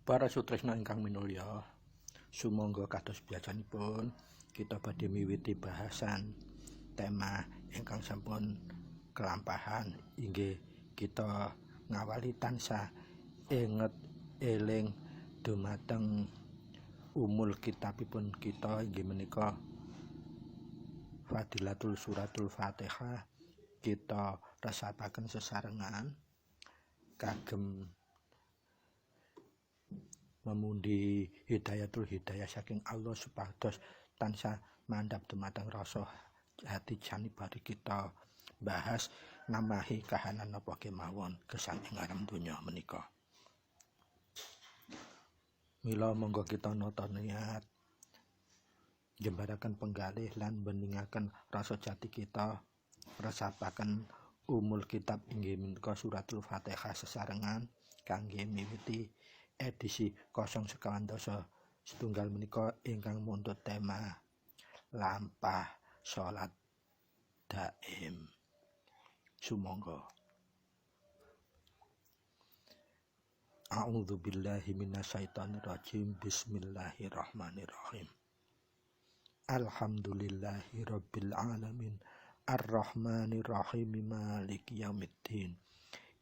Para sutresna ingkang minulya, sumangga kados biasanipun kita badhe miwiti bahasan tema ingkang sampun kelampahan inggih kita ngawali tansah inget eling dumateng umul kitabipun kita inggih menika Fadilatul Suratul Fatihah. Kita resapaken sesarengan kagem memundi hidayatul hidayah saking Allah supados tansah mandhap dumateng rasa hati janibari kita bahas namahi kahanan napa kemawon gesang ing alam donya menika. Mila monggo kita nata niat jembaraken penggalih lan beningaken rasa jati kita resapaken umul kitab inggih menika suratul Fatihah sesarengan kangge miwiti edisi 012 setunggal menika ingkang muntut tema lampah salat daim. Sumangga. A'udzu billahi minasyaitonir rajim. Bismillahirrahmanirrahim. Alhamdulillahi rabbil alamin. Ar-Rahmanir-Rahim Maliki yaumiddin.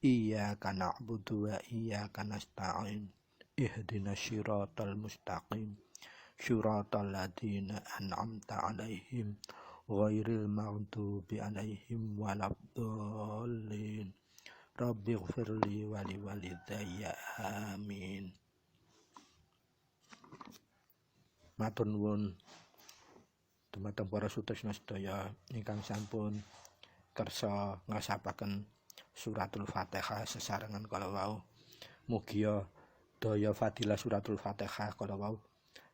Iyyaka na'budu wa iyyaka nasta'in. Ihdinas siratal mustaqim. Siratal ladzina an'amta 'alaihim ghairil maghdubi 'alaihim waladdallin. Rabbighfirli wa liwalidayya amin. Matur nuwun dumateng para sutresna sedaya ingkang sampun kersa ngrasapaken suratul Fatihah sesarengan kala wau. Mugia daya fadilah suratul Fatihah kala wau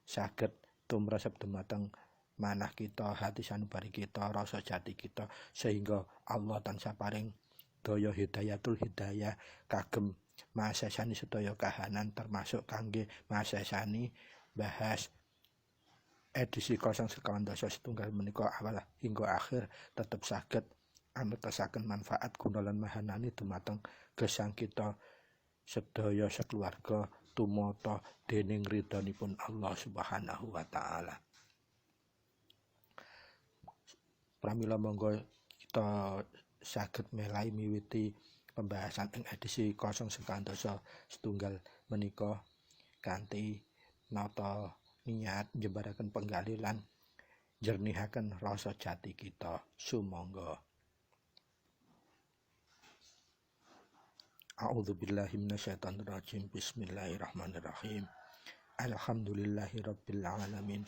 saged tumresep dumateng manah kita, hati sanubari kita, rasa jati kita, sehingga Allah tansah paring daya hidayatul hidayah kagem masesani sedaya kahanan termasuk kangge masesani bahas edisi 012 setunggal menika awal hingga akhir tetep saged ametasaken manfaat guna lan mahanani dumateng gesang kita sedaya sekeluarga tumata dening ridhonipun Allah Subhanahu wa taala. Pramila monggo kita saged melai miwiti pembahasan ing edisi 012 setunggal menika kanthi nata niat njembaraken penggalih lan jernihaken rasa jati kita. Sumangga. A'udzu billahi minasyaitonir rajim. Bismillahirrahmanirrahim. Alhamdulillahirabbil alamin.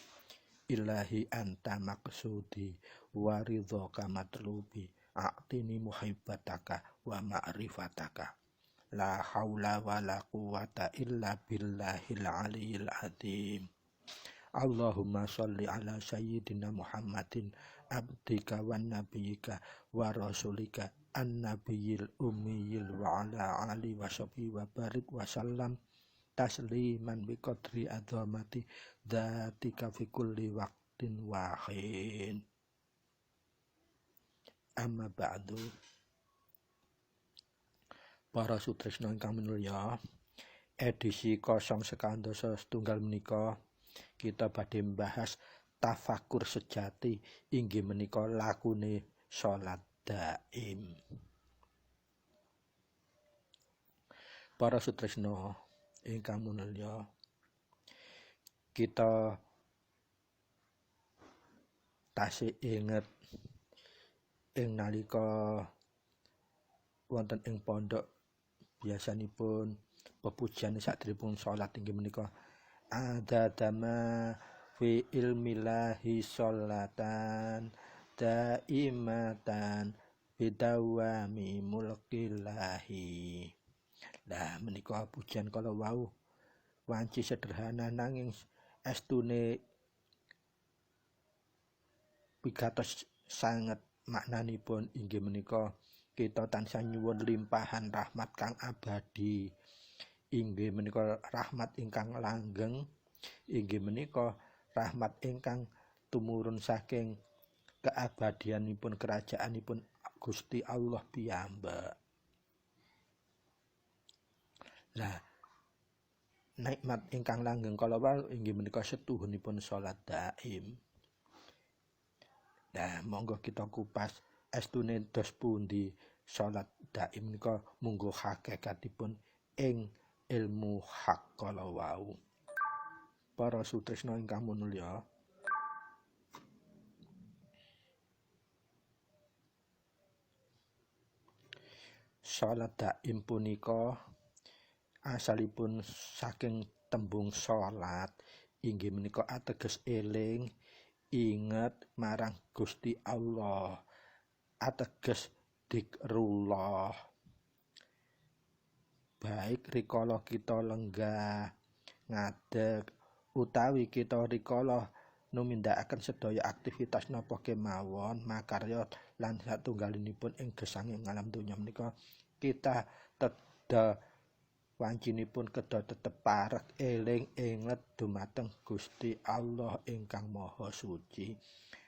Ilahi anta maqsudi wa ridhaka matlubi. A'tini muhibbataka wa ma'rifataka. La haula wa la quwata illa billahil aliyyil azim. Allahumma sholli ala sayyidina Muhammadin abdika wa nabiyyika wa rasulika an-nabiyil ummiyil wa ala ali wa sahbihi wa barik wa sallam tasliman bi qadri azamati dzatika fi kulli waqtin wa hin. Amma ba'du. Para sutresna ingkang minulya, edisi 012 setunggal menika kita badhe membahas tafakur sejati inggih menika lakune salat daim. Para sutresna ingkang minulya, kita tasih inget ing nalika wonten ing pondok biasanipun pepujian sakderengipun salat inggih menika adadama fi ilmillahi sholatan daimatan bidawami mulkillahi. Lah menika pujian kala wau wanci sederhana nanging estune pigatos sanget maknanipun inggih menika kita tansah nyuwun limpahan rahmat kang abadi inggih menika rahmat ingkang langgeng inggih menika rahmat ingkang tumurun saking keabadianipun kerajaanipun Gusti Allah piyambak. Nah nikmat ingkang langgeng kalawau inggih menika setuhunipun salat daim. Nah, monggo kita kupas estune dos pundi salat daim menika munggo hakikatipun ing ilmu hak kalawau. Para sutresna ingkang minulya, salat daim punika asalipun saking tembung salat inggih menika ateges eling, inget marang Gusti Allah, ateges dzikrullah. Baik rikala kita lenggah, ngadeg, utawi kita rikala numindakaken sedaya aktivitas napa kemawon, makarya lan satunggalinipun ing gesanging alam donya menika, kita teda wancinipun kedah tetep parek eling inget dumateng Gusti Allah ingkang Maha Suci.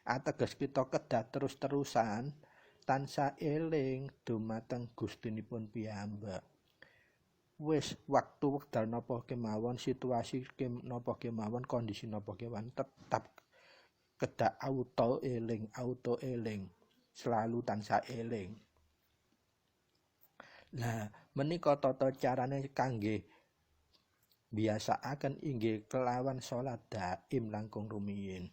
Ateges kita kedah terus-terusan tansah eling dumateng Gustinipun piyambak. Wis waktu wekdal napa kemawon, situasi napa kemawon, kondisi napa kemawon tetap kedah auto eling, selalu tansah eling. Nah, menika tata carane kangge biasaaken inggih kelawan salat daim langkung rumiyin.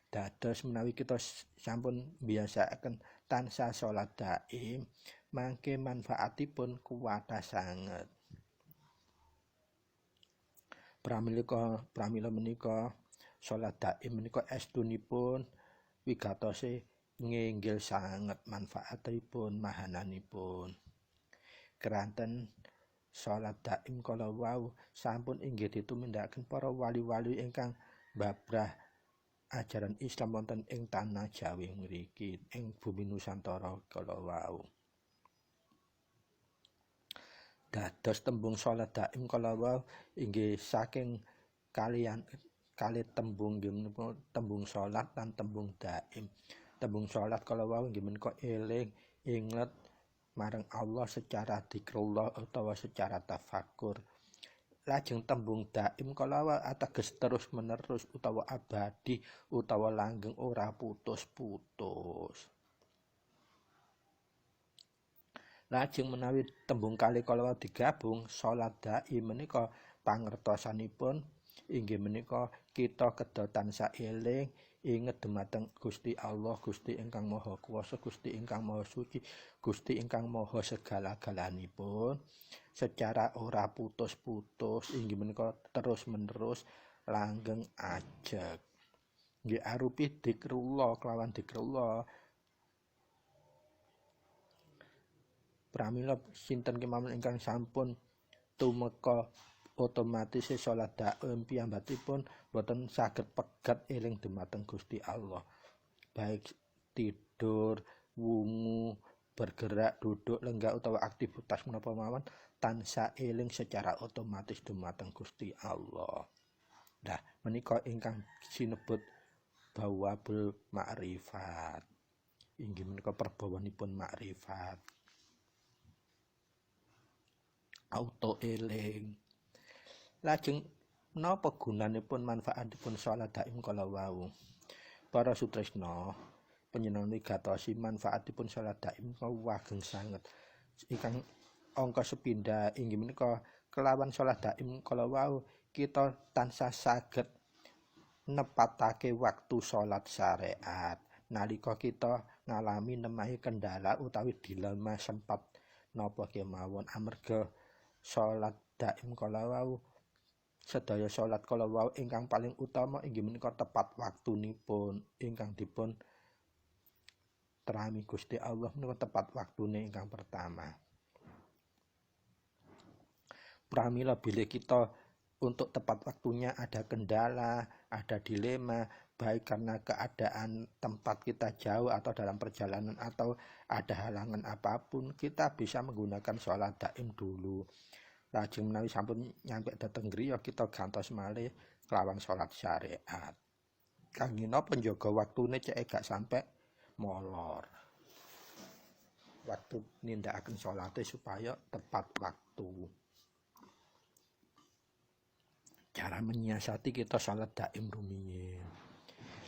Dados menawi kita sampun biasaaken tansah salat daim, mangke manfaatipun kuwatah sanget. Pramila menika salat daim menika estunipun wigatose nginggil sanget manfaatipun mahananipun. Keranten salat daim kalawau sampun inggih ditumindakaken para wali-wali ingkang babrah ajaran Islam wonten ing tanah Jawi mriki, ing bumi Nusantara kalawau. Dados tembung salat daim kalawau inggih saking kalih tembung tembung salat lan tembung daim. Tembung salat kalawau inggih menika eling, inget marang Allah secara dzikrullah utawa secara tafakur. Lajeng tembung daim kalawau ateges terus menerus utawa abadi utawa langgeng ora putus-putus. Lajeng menawi tembung kalih kalawau digabung, salat daim menika pangertosanipun inggih menika kita kedah tansah eling inget dumateng Gusti Allah, Gusti ingkang Maha Kuwasa, Gusti ingkang Maha Suci, Gusti ingkang Maha segala-galanipun secara ora putus-putus inggih menika terus-menerus langgeng ajeg. Nggih arupi dzikrullah, kelawan dzikrullah pramila sinten kemawon ingkang sampun tumeka otomatis salat daim piyambakipun boten saged pegat eling dumateng Gusti Allah. Baik tidur, wungu, bergerak, duduk, lenggah utawa aktivitas menapa mawon tansah eling secara otomatis dumateng Gusti Allah. Nah, menika ingkang sinebut bawabul makrifat. Inggih menika perbawanipun makrifat. Auto eling. Lajeng menapa gunanipun manfaatipun salat daim kalawau? Para sutresna, panjenengan gatosi manfaatipun salat daim kawageng sanget. Ingkang angka sepindhah inggih menika kelawan salat daim kalawau kita tansah saged nepatake waktu salat syariat. Nalika kita ngalami nemahi kendala utawi dilema sempat napa kemawon amarga salat daim kalawau sedaya salat kalawau ingkang paling utama inggih menika tepat waktunipun ingkang dipun terami Gusti Allah menika tepat waktune ingkang pertama. Pramila bilih kita untuk tepat waktunya ada kendala, ada dilema, baik karena keadaan tempat kita jauh atau dalam perjalanan atau ada halangan apapun, kita bisa menggunakan salat daim dulu. Lajeng menawi sampun nyampe dhateng griya kita gantos malih kelawan salat syariat. Kangge napa njaga waktune cek gak sampe molor. Waktu nindakaken salate supaya tepat waktu. cara menyiasati kita salat daim rumiyin.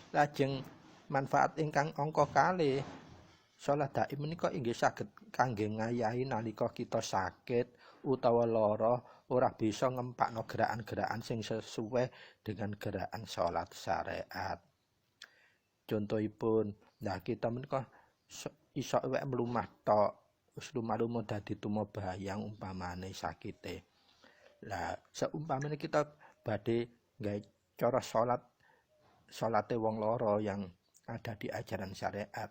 Lajeng manfaat ingkang angka kalih salat daim menika inggih saged kangge ngayahi nalika kita sakit utawa lara ora bisa ngempakno gerakan-gerakan sing sesuai dengan gerakan salat syariat. Contohipun, kita menika iso wek mlumah tok, wis lumah-lumah dadi tumabayang umpamane sakite. Lah seumpamane kita badhe gawe cara salate wong lara yang ada di ajaran syariat,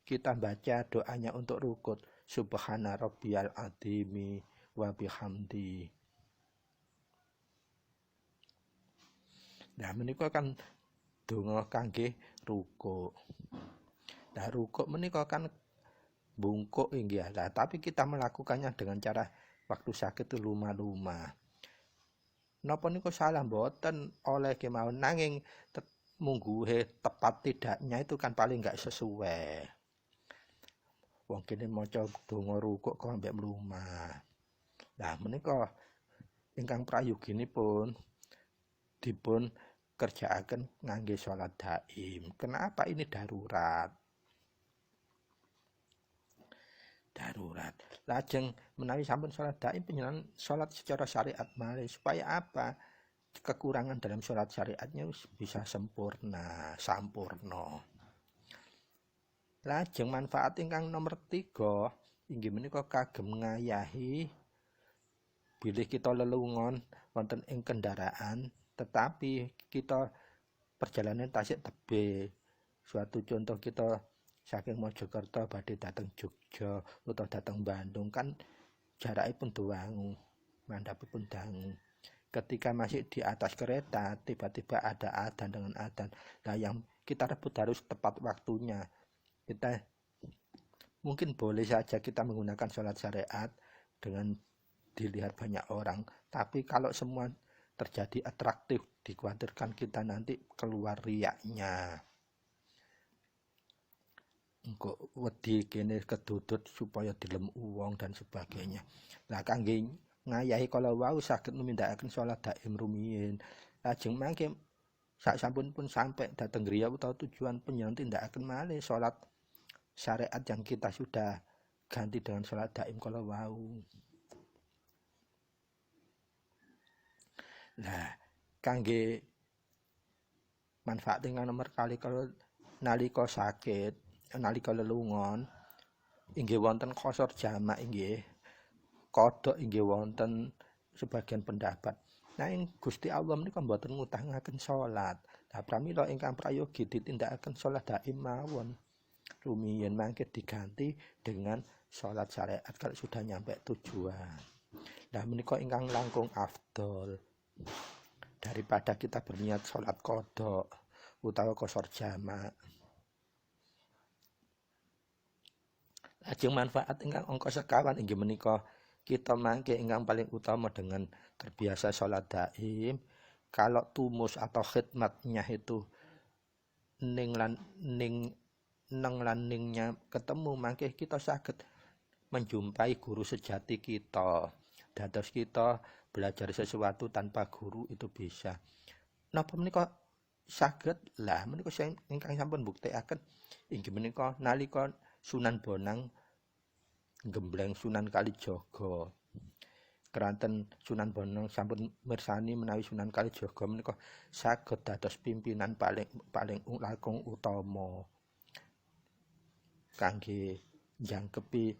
kita baca doanya untuk rukut, subhana rabbiyal azimi wa bihamdi. Nah menika kan donga kangge rukuk. Nah rukuk menika kan bungkuk inggih lah, tapi kita melakukannya dengan cara waktu sakit itu lumah-lumah. Napa niku salah mboten oleh kemawon, nanging mungguhe tepat tidaknya itu kan paling enggak sesuai. Wong kene maca donga rukuk kok ambek mlumah. Nah menika ingkang prayoginipun dipun kerjaaken ngangge salat daim. Kenapa ini darurat? Lajeng menawi sampun salat daim panjenengan salat secara syariat malih supaya apa? Kekurangan dalam salat syariatnya bisa sampurna. Lajeng manfaat ingkang nomor 3 inggih menika kagem ngayahi bilih kita lelungon wonten ing kendaraan tetapi kita perjalanan tasik tebih. Suatu contoh kita saking Mojokerto badhe dateng Jogja utawa dateng Bandung kan jarakipun dangu, mandhapipun dangu. Ketika masih di atas kereta tiba-tiba ada adzan dengan adzan. Nah yang kita rebut harus tepat waktunya. Kita mungkin boleh saja kita menggunakan sholat syariat dengan dilihat banyak orang, tapi kalau semua terjadi atraktif dikhawatirkan kita nanti keluar riyaknya. Engko wedi kene kedudut supaya dilem uwong dan sebagainya. Lah kangge ngayahi kala wau saged numindakaken salat daim rumiyin. Lajeng mangke sak sampun pun sampai dateng griya utawa tujuan panjenengan tindakaken malih salat syariat yang kita sudah ganti dengan salat daim kala wau. Nah, kangge manfaat ingkang nomor kali kalau nalika sakit, nalika lelungon inggih wonten qasar jamak inggih. Kodhok inggih wonten sebagian pendapat. Nah, ing Gusti Allah menika mboten ngutangaken salat. Lah pramila ingkang prayogi ditindakaken salat daim mawon. Rumiyin mangke diganti dengan salat syariat kalau sudah nyampe tujuan. Nah, menika ingkang langkung afdol daripada kita berniat salat kodhok utawa qasar jamak. Lajeng manfaat ingkang angka sekawan inggih menika kita mangke ingkang paling utama dengan terbiasa salat daim. Kalau tumus atau khidmatnya itu ningnya ketemu, mangke kita saged menjumpai guru sejati kita. Dados kita belajar sesuatu tanpa guru itu bisa. Napa menika saged? Lah menika sing ingkang sampun buktekaken inggih menika nalika Sunan Bonang gembleng Sunan Kalijaga. Keranten Sunan Bonang sampun mirsani menawi Sunan Kalijaga menika saged dados pimpinan paling langkung utama kangge njangkepi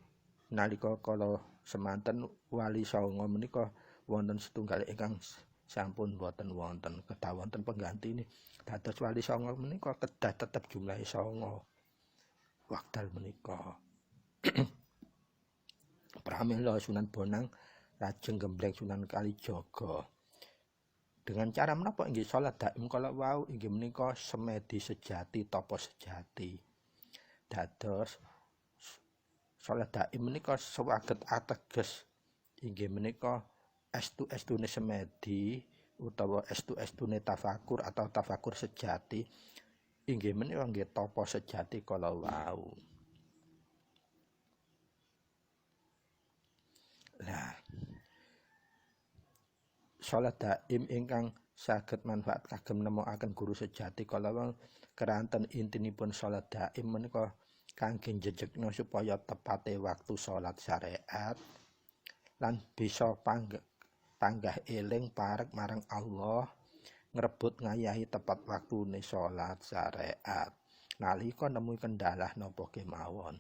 nalika kala semanten Wali Songo menika wonten setunggal ingkang sampun boten wonten, kedah wonten penggantine. Dados Wali Songo menika kedah tetep jumlahe 9 wekdal menika. Pramila Sunan Bonang lajeng gembleng Sunan Kalijaga. Dengan cara menapa inggih salat daim kala wau inggih menika semedi sejati, tapa sejati. Dados salat daim menika sawaget ateges inggih menika estu-estune semedi utawa estu-estune tafakur atau tafakur sejati inggih menika nggih tapa sejati kala wau. Nah, salat daim ingkang saged manfaat kagem nemokaken guru sejati kala keranten intinipun salat daim menika kangge njejekna supaya tepate waktu salat syariat lan bisa panggah eling parek marang Allah ngrebut ngayahi tepat waktune salat syariat nalika nemu kendala napa kemawon.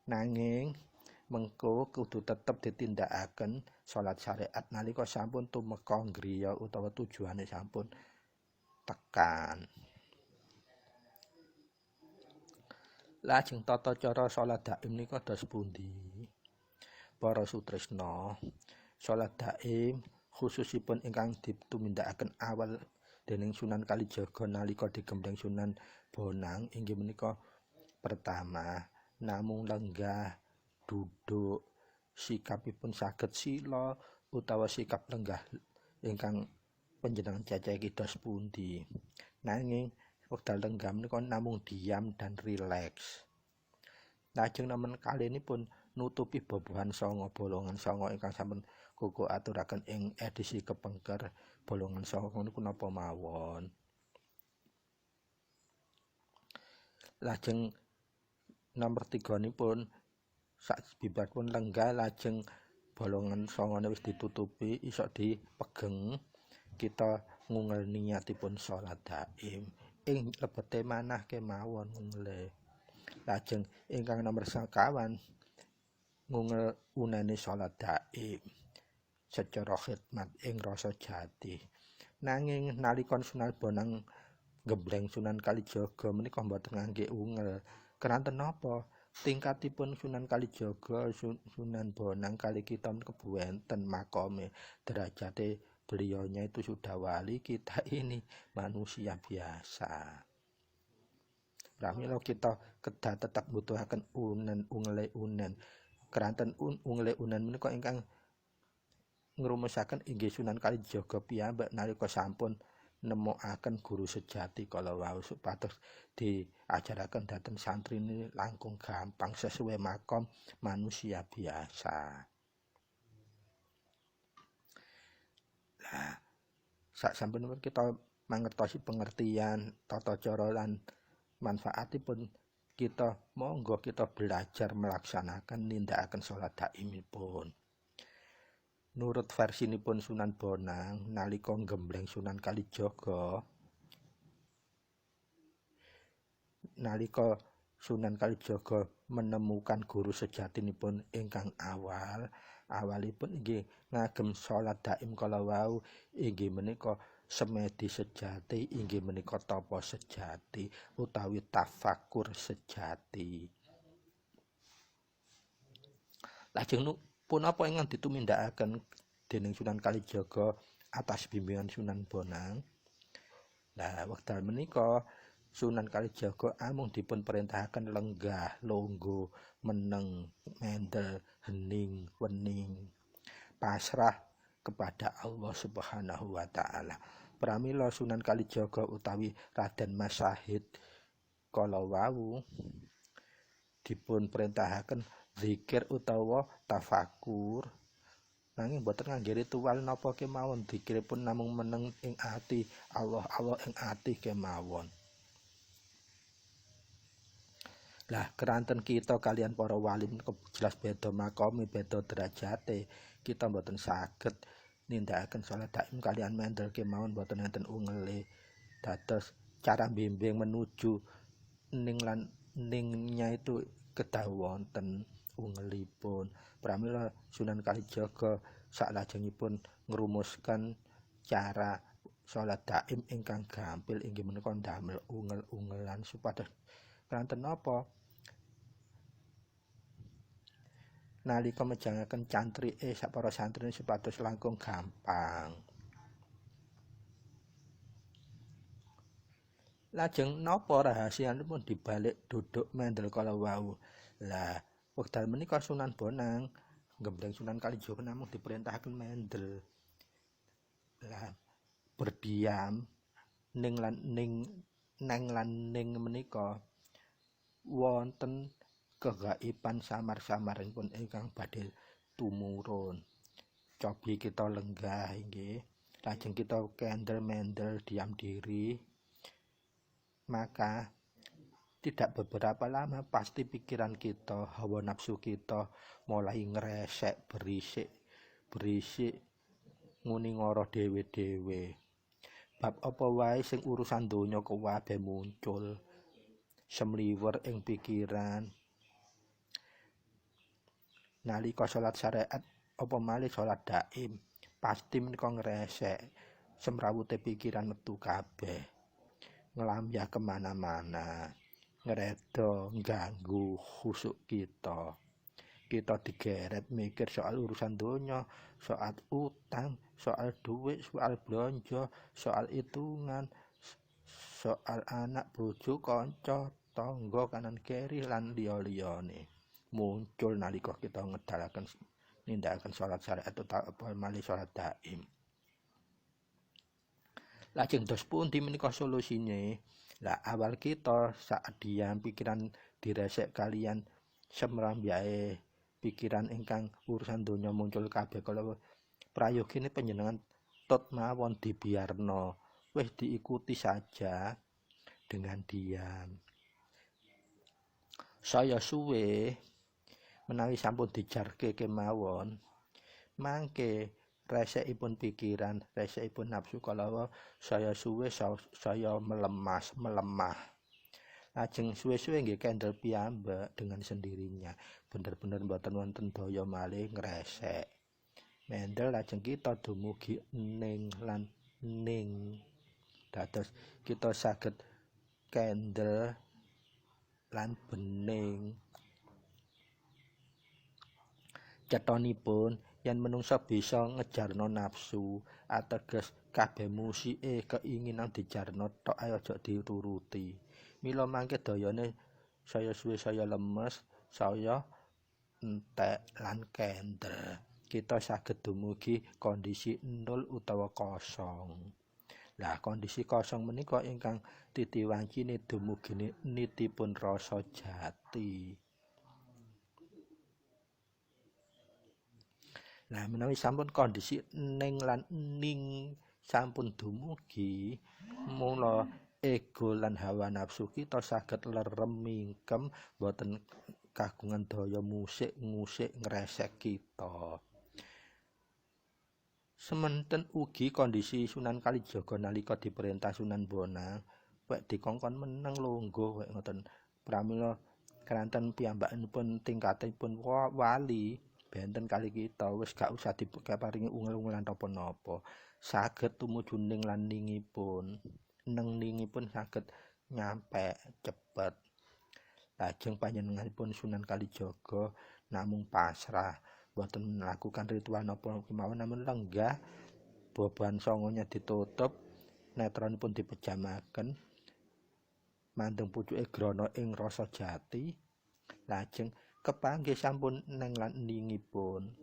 Nanging mengko kudu tetep ditindakaken salat syariat nalika sampun tumeka griya utawa tujuane sampun tekan. Lajeng tata cara salat daim nika dos pundi? Para sutresna, salat daim khususipun ingkang ditumindakaken awal dening Sunan Kalijaga nalika digembleng Sunan Bonang inggih menika pertama namung lenggah duduk sikapipun saged sila utawa sikap lenggah ingkang panjenengan ceceki dos pundi. Nanging wekdal lenggah menika namung diam dan rileks. Lajeng nemen kalinipun nutupi bobohan sanga bolongan sanga ingkang sampun kuku aturaken ing edisi kepengker bolongan sanga niku napa mawon. Lajeng nomor 3 nipun sak bibaripun lenggah lajeng bolongan sangane wis ditutupi iso dipegeng kita ngungel niatipun salat daim ing lebete manah kemawon ngungel. Lajeng ingkang nomor 50 ngungel unene salat daim secara khidmat ing rasa jati. Nanging nalika Sunan Bonang gembleng Sunan Kalijaga menika mboten ngangge ungel. Keranten napa? Tingkatipun Sunan Kalijaga Sunan Bonang kali kita kebuenten makome derajate beliaunya itu sudah wali, kita ini manusia biasa. Pramila kita kedah tetap butuhaken ungele unen. Keranten ungele unen menika ingkang ngrumusaken inggih Sunan Kalijaga piyambak nalika sampun nemokaken guru sejati kala wau supados diajaraken dhateng santri ini langkung gampang sesuai makom manusia biasa. Lah sak sampunipun kita mangertosi pengertian tata cara lan manfaatipun kita monggo kita belajar melaksanakan nindakaken salat daimipun. Nurut versinipun Sunan Bonang nalika gembleng Sunan Kalijaga nalika Sunan Kalijaga menemukan guru sejatinipun ingkang awalipun inggih ngagem salat daim kala wau inggih menika semedi sejati inggih menika tapa sejati utawi tafakur sejati. Lajeng punapa ingkang ditumindakaken dening Sunan Kalijaga atas bimbingan Sunan Bonang. Lah wekdal menika Sunan Kalijaga amung dipun perintahaken lenggah, longgo, meneng, mendel, hening, wening, pasrah kepada Allah Subhanahu wa taala. Pramila Sunan Kalijaga utawi Raden Mas Syahid kala wau dipun perintahaken zikir utawa tafakur. Nanging boten ngangge ritual napa kemawon, zikiripun namung meneng ing ati, Allah ing ati kemawon. Lah keranten kita kalian para wali jelas beda makome, beda derajate. Kita mboten saged nindakaken salat daim kalian mendel kemawon mboten enten ungele. Dados cara bimbing menuju ning lan ningnya itu kedah wonten ungelipun. Pramila Sunan Kalijaga saklajengipun ngrumuskan cara salat daim ingkang gampil inggih menika ndamel ungel-ungelan supados kanten napa nalika mejangaken cantrike sapara santrine supados langkung gampang. Lajeng napa rahasianipun dibalik duduk mendel kala wau? Lah wekdal menika Sunan Bonang gembleng Sunan Kalijaga namung diperintahkan mendel. Lah berdiam ning menika wonten kegaiban samar-samaringipun ingkang badhe tumurun. Cobi kita lenggah inggih. lajeng kita kendel-mendel diam diri, maka tidak beberapa lama pasti pikiran kita, hawa nafsu kita mulai ngresek, berisik nguni ngoro dhewe-dhewe. Bab apa wae sing urusan donya kabeh muncul semliwer ing pikiran. Nalika salat syariat apa malih salat daim, pasti menika ngresek, semrawute pikiran metu kabeh, ngelambyah kemana-mana, ngeredo ganggu khusuk kita. Kita digeret mikir soal urusan donya, soal utang, soal duit, soal belanja, soal hitungan, soal anak, bojo, kanca, tangga kanan kiri lan liya-liyane. Muncul nalika kita ngedalaken nindakaken salat syariat utawa malih salat daim. Lajeng dos pundi menika solusine? Lah awal kita saat diam pikiran diresek kalian semrambyahe pikiran ingkang urusan donya muncul kabeh kala prayogine panjenengan tot mawon dibiarno, wis diikuti saja dengan diam. Saya suwe menawi sampun dijarke kemawon, mangke resekipun pikiran, resekipun nafsu kala saya suwe saya melemah. Lajeng suwe-suwe nggih kendel piyambak dengan sendirinya. Bener-bener mboten wonten daya malih ngresek. Mendel lajeng kita dumugi ning lan ning. Dados kita saged kendel lan bening. Cetonipun yen menungsa bisa ngejarno nafsu, ateges kabeh musike keinginan dijarno tok aja dituruti. Mila mangke dayane saya suwe saya lemes, saya entek lan kendel. Kita saged dumugi kondisi 0 utawa kosong. Lah kondisi kosong menika ingkang titiwancine dumugi nitipun rasa jati. Nah menawi sampun kondisi ning lan ning sampun dumugi, mula ego lan hawa nafsu kita saged lerem mingkem, boten kagungan daya musik ngresek kita. Semanten ugi kondisi Sunan Kalijaga nalika diperintah Sunan Bonang, wek dikongkon meneng lungguh wek ngoten. Pramila keranten piyambakipun tingkatipun wali benten kali kita wis gak usah diparingi ungel-ungelan napa-napa. Saged tumuju ning lan ningipun. Ningipun saged nyampe cepet. Lajeng panjenenganipun Sunan Kalijaga namung pasrah, boten melakukan ritual napa kemawon, namun lenggah beban songonya ditutup, netranipun dipejamaken, mandeng pucuke grana ing rasa jati, lajeng kepanggih sampun neng lan ningipun.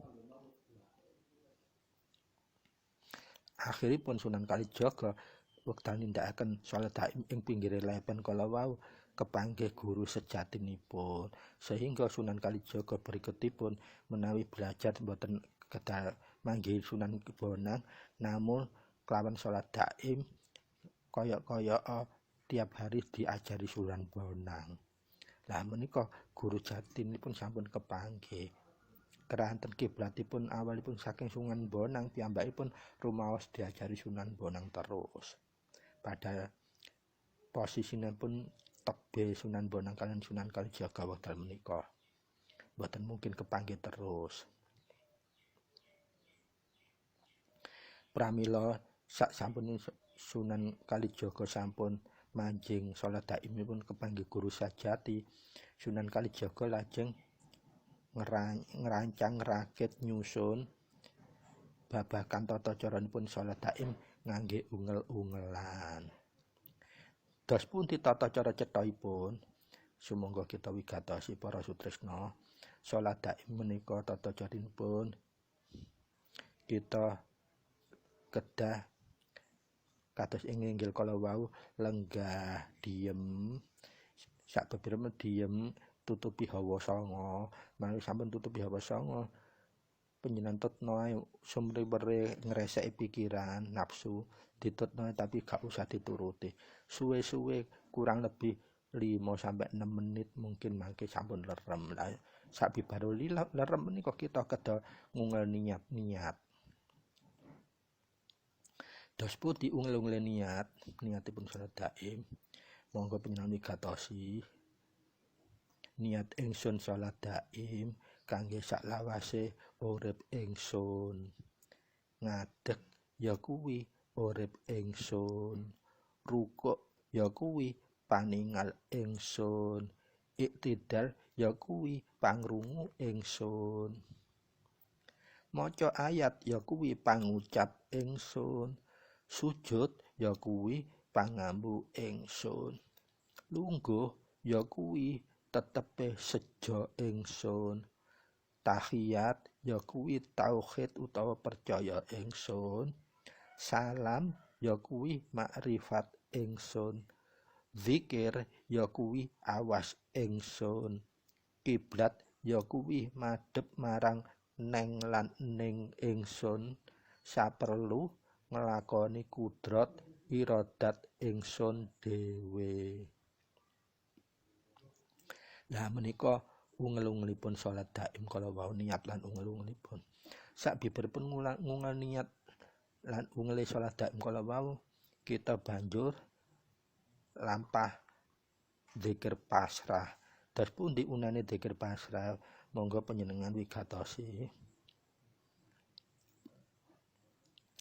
Akhiripun Sunan Kalijaga wekdal nindakaken salat daim ing pinggire lepen kala wau kepanggih guru sejatinipun, sehingga Sunan Kalijaga berikutipun menawi belajar mboten kedah manggih Sunan Bonang, namun kelawan salat daim kaya tiap hari diajari Sunan Bonang. Lah menika guru jatinipun sampun kepanggih. Keranten kiblatipun awalipun saking Sunan Bonang, piyambakipun rumaos diajari Sunan Bonang terus. Pada posisinipun tebih Sunan Bonang kalian Sunan Kalijaga wekdal menika boten mungkin kepanggih terus. Pramila sak sampun Sunan Kalijaga sampun manjing salat daimipun kepanggih guru sajati, Sunan Kalijaga lajeng ngerancang rakit nyusun babagan tata caranipun salat daim ngangge ungel-ungelan. Dos pundi tata cara cethaipun? Sumangga kita wigatosi para sutresna. Salat daim menika tata caranipun kita kedah kados ing inggil kala wau lenggah diem, sak beberapa diem tutupi hawa sanga. Menawi sampun tutupi hawa sanga, panjenengan tutno ae sumripere ngreseki pikiran nafsu ditutno tapi gak usah dituruti. Suwe-suwe kurang lebih 5-6 menit mungkin mangke sampun lerem. Lah sabibar lerem menika kita kedah ngungel niat-niat. Dos putih ungel-ungel niatipun salat daim. Monggo panjenengan wigatosi niat ingsun salat daim kangge saklawase urip ingsun. Ngadeg ya kuwi urip ingsun. Rukuk ya kuwi paningal ingsun. Iktidal ya kuwi pangrungu ingsun. Maca ayat ya kuwi pangucap ingsun. Sujud ya kuwi pangambu ingsun. Lungguh ya kuwi tetepe sejo ingsun. Tahiyat ya kuwi tauhid utawa percaya ingsun. Salam ya kuwi makrifat ingsun. Zikir ya kuwi awas ingsun. Kiblat ya kuwi madhep marang neng lan ning ingsun. Saperlu nglakoni kudrat iradat ingsun dhewe. Lah menika ungel-ungelipun salat daim kala wau niat lan ungel-ungelipun. Sabibaripun ngungel niat lan ungele salat daim kala wau kita banjur lampah zikir pasrah. Terus pundi unane zikir pasrah? Monggo panjenengan wigatosi.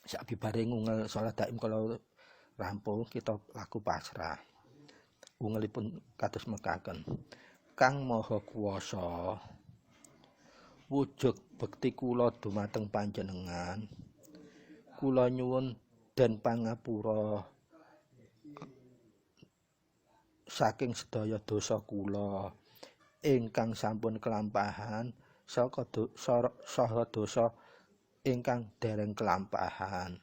Sabibare ngungel salat daim kala rampung kita laku pasrah. Ungelipun kados mekaken. Kang Maha Kuwasa, wujud bekti kula dumateng panjenengan. Kula nyuwun den pangapura saking sedaya dosa kula ingkang sampun kelampahan saha dosa ingkang dereng kelampahan.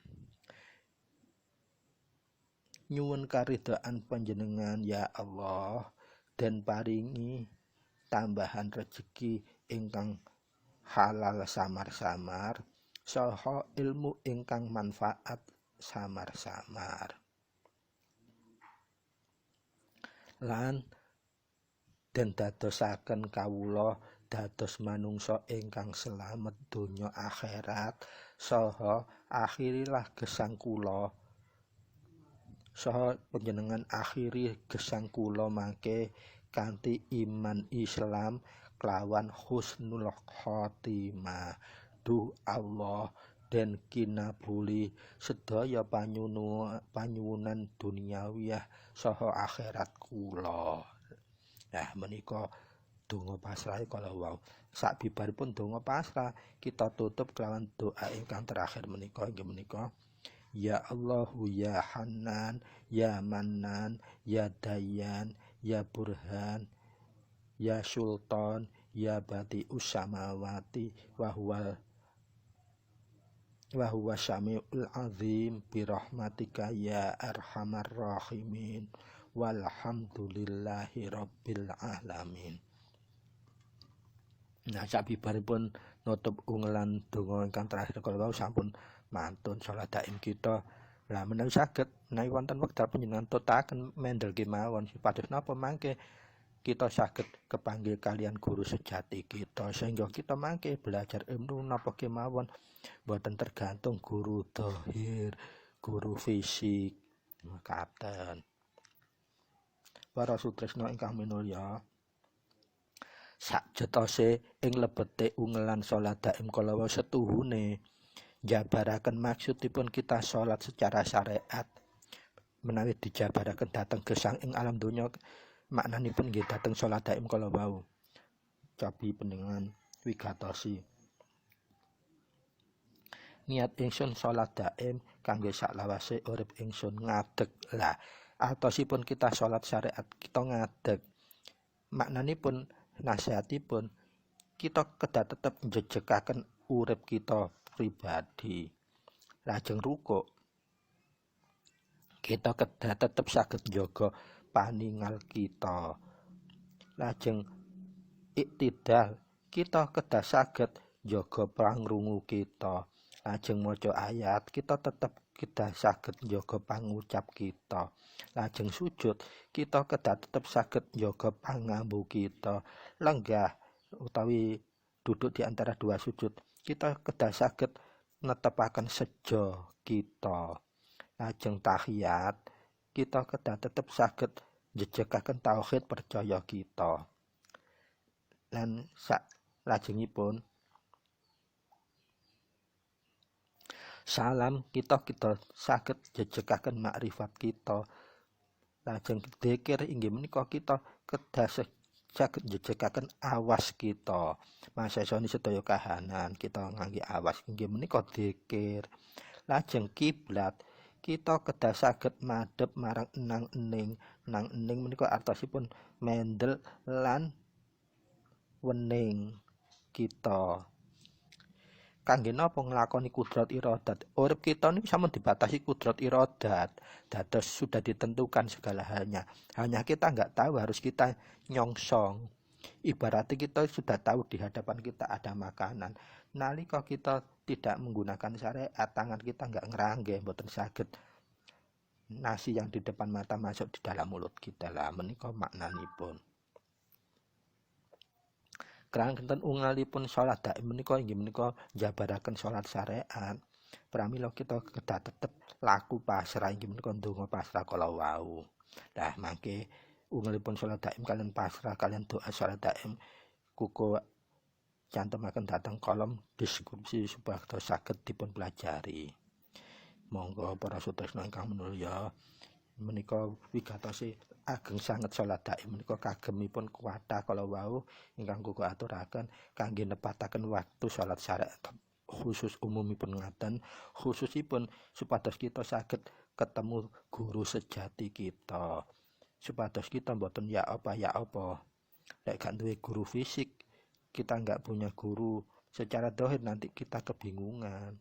Nyuwun karidhaan panjenengan ya Allah dan paringi tambahan rezeki ingkang halal samar-samar saha ilmu ingkang manfaat samar-samar. Lan den dadosaken kawula dados manungsa ingkang slamet donya akhirat saha akhirilah gesang kula saha panjenengan akhiri gesang kula mangke kanthi iman Islam kelawan husnul khotimah. Duh Allah den kinabuli sedaya panyuwunan duniawiyah saha akhirat kula. Nah menika donga pasrah kala wau. Sabibaripun donga pasrah kita tutup kelawan doa ingkang terakhir menika inggih menika ya Allahu ya Hanan ya Mannan ya Dayyan ya Burhan ya Sultan ya Badi'us samawati wa huwa Syami'ul azim birahmatika ya arhamar rahimin walhamdulillahi rabbil alamin. Nah sabibaripun nutup ungelan donga ingkang terakhir kala wau sampun mantun salat daim kita. Lah menawi saged menawi wonten wekdal panjenengan tutaken mendel kemawon supados napa mangke kita saged kepanggil kalian guru sejati kita sehingga kita mangke belajar ilmu napa kemawon boten tergantung guru dhahir, guru fisik. Mekaten. Para sutresna ingkang minulya, sakjetose ing lebete ungelan salat daim kala wau setuhune njabaraken maksudipun kita salat secara syariat. Menawi dijabaraken dhateng gesang ing alam donya maknanipun nggih dhateng salat daim kala wau. Cabi panjenengan wigatosi. Niat ingsun salat daim kangge saklawase urip ingsun ngadeg. Lah atosipun kita salat syariat kita ngadeg. Maknanipun nasihatipun kita kedah tetep njejekaken urip kita pribadi. Lajeng rukuk kita kedah tetep saged njaga paningal kita. Lajeng iktidal kita kedah saged njaga pangrungu kita. Lajeng maca ayat, kita tetep kedah saged njaga pangucap kita. Lajeng sujud, kita kedah tetep saged njaga pangambu kita. Lenggah utawi duduk di antara dua sujud, kita kedah saged netepaken sejo kita. Lajeng tahiyat, kita kedah tetep saged njejegaken tauhid percaya kita. Lan lajengipun salam, kita saged njejegaken makrifat kita. Lajeng dzikir inggih menika kita kedah saged njejegaken awas kita. Masesone sedaya kahanan kita ngangge awas inggih menika dzikir. Lajeng kiblat, kita kedah saged madhep marang enang-ening. Enang-ening menika artosipun mendel lan wening kita. Kangge napa nglakoni kudrat iradat? Urip kita niku sampun dibatasi kudrat iradat. Dados sudah ditentukan segala halnya. Hanya kita nggak tahu, harus kita nyongsong. Ibaratnya kita sudah tahu di hadapan kita ada makanan. Nalika kita tidak menggunakan syariat, tangan kita nggak ngerangge, mboten saged nasi yang di depan mata masuk di dalam mulut kita. Lah menika maknanipun. Keranten unggalipun salat daim menika inggih menika njabaraken salat syariat. Pramila kita kedah tetep laku pasrah inggih menika ndonga pasrah kala wau. Lah mangke unggalipun salat daim kalian pasrah kalian doa salat daim kuku cantumaken dhateng kolom deskripsi supaya saged dipun pelajari. Monggo para sutresna ingkang minulya, menika wigatose ageng sanget salat daim menika kagemipun kuwatah kala wau ingkang kuku aturaken kangge nepataken waktu salat syariat khusus umumipun ngaten, khususipun supados kita saged ketemu guru sejati kita, supados kita mboten ya apa lek gak duwe guru fisik, kita nggak punya guru secara dohir, nanti kita kebingungan.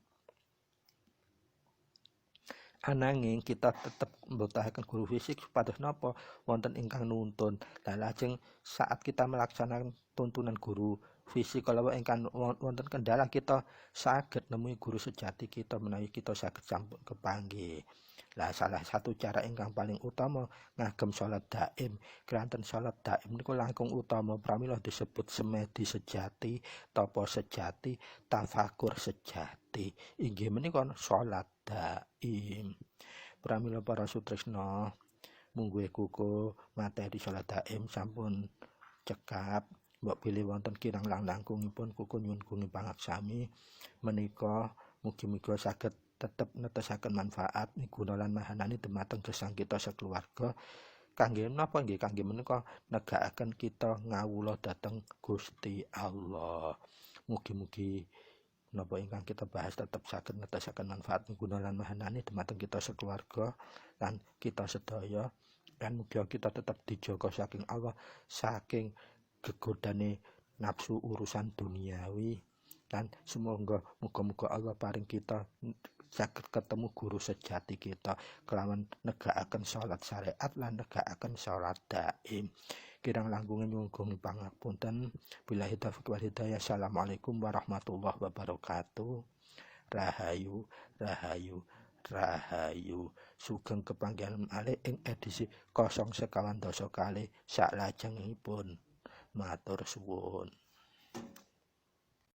Ananging kita tetep mbetahaken guru fisik supados napa wonten ingkang nuntun. Lah lajeng saat kita melaksanakan tuntunan guru fisik kalau ingkang wonten kendala, kita saged nemui guru sejati kita menawi kita saged sampun kepanggih. Lah salah satu cara ingkang paling utama ngagem salat daim. Keranten salat daim niku langkung utama pramila disebut semedi sejati, tapa sejati, tafakur sejati. Inggih menika salat daim. Pramila para sutresna, mungguhe kuku materi salat daim sampun cekap. Mbok pilih wonten kirang langkungipun kuku nyuwun gungi pangaksami menika mugi-mugi saged tetep netesaken manfaat guna lan mahanani dumateng gesang kita sakeluarga. Kangge napa nggih? Kangge menika negakaken kita ngawula dhateng Gusti Allah. Mugi-mugi napa ingkang kita bahas tetap saged netesaken manfaat guna lan mahanani dumateng kita sakeluarga lan kita sedaya, lan mugi kita tetap dijaga saking Allah, saking gegodane nafsu urusan duniawi, dan semoga muga-muga Allah paring kita saged ketemu guru sejati kita kelawan negakaken salat syariat lan negakaken salat daim. Kirang langkungnya nyuwun pangapunten. Billahi taufiq wal hidayah. Assalamualaikum warahmatullahi wabarakatuh. Rahayu, rahayu, rahayu. Sugeng kepanggihan malih ing edisi 012 kalih saklajengipun. Matur suwun.